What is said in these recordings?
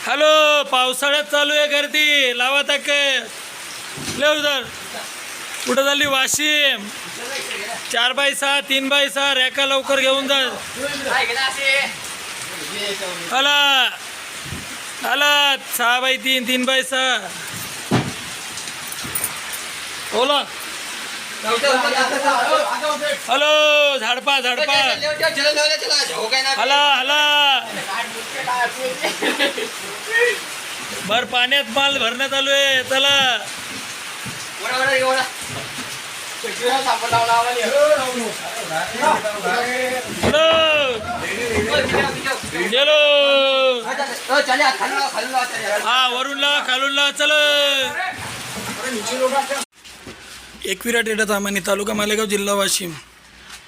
Hello, पावसाळ्यात चालू आहे गर्दी, लावा तक ले उधर. कुठं झाली? वाशिम 4x6 3x6 रॅका लवकर घेऊन जा. आला आला 6x3 3x6 बोला. हॅलो, झाडपा झाडपा हला हला भर पाण्यात माल भरण्यात आलो आहे. चला गेलो. हा, वरून लावा खालून लावा. चल. एकविरा टेडा सामानी, तालुका मालेगाव, जिल्हा वाशिम.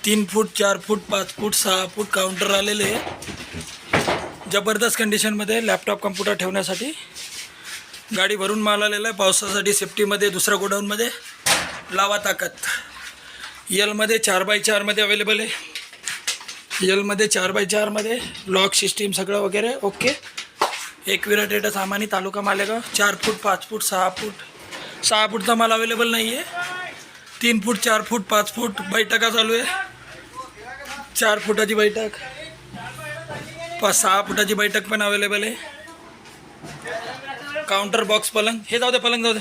3 फूट 4 फूट 5 फूट 6 फूट काउंटर आलेले आहे. जबरदस्त कंडिशनमध्ये लॅपटॉप कम्प्युटर ठेवण्यासाठी गाडी भरून माल आलेला आहे. पावसासाठी सेफ्टीमध्ये दुसऱ्या गोडाऊनमध्ये लावा ताकद. यलमध्ये 4x4 मध्ये अवेलेबल आहे. यलमध्ये 4x4 लॉक सिस्टीम सगळं वगैरे ओके. एकविरा टेडा सामानी, तालुका मालेगाव. 4 फूट 5 फूट 6 फूट 6 फूटचा माल अवेलेबल नाही आहे. 3 फूट 4 फूट 5 फूट बैठका चालू आहे. 4 फुटाची बैठक, 6 फुटाची बैठक पण अवेलेबल आहे. काउंटर बॉक्स पलंग, हे जाऊ दे, पलंग जाऊ दे.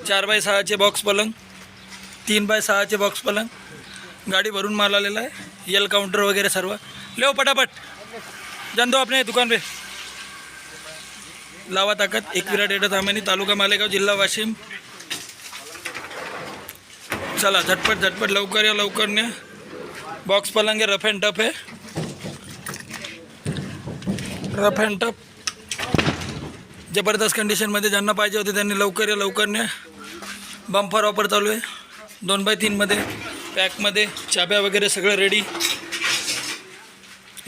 4x6 बॉक्स पलंग, 3x6 बॉक्स पलंग. गाडी भरून माल आलेला आहे. यल काउंटर वगैरे सर्व. ले पटापट जान दो अपने दुकान पे. लावा ताकद. एकविरा टेडा सामानी, तालुका मालेगाव, जिल्हा वाशिम. चला झटपट झटपट लवकर या, लवकर न्या. बॉक्स पलंग आहे, रफ अँड टफ आहे. रफ अँड टफ जबरदस्त कंडिशनमध्ये. ज्यांना पाहिजे होते त्यांनी लवकर या, लवकर न्या. बंपर ऑफर चालू आहे. 2x3 पॅकमध्ये. चाब्या वगैरे सगळं रेडी.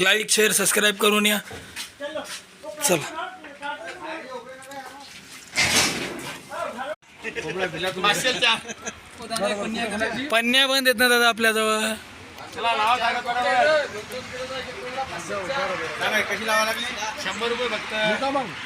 लाईक शेअर सबस्क्राईब करून या. चला. पन्न्या बंद येत ना दादा आपल्याजवळ. कशी लावा लागली? 100 रुपये फक्त.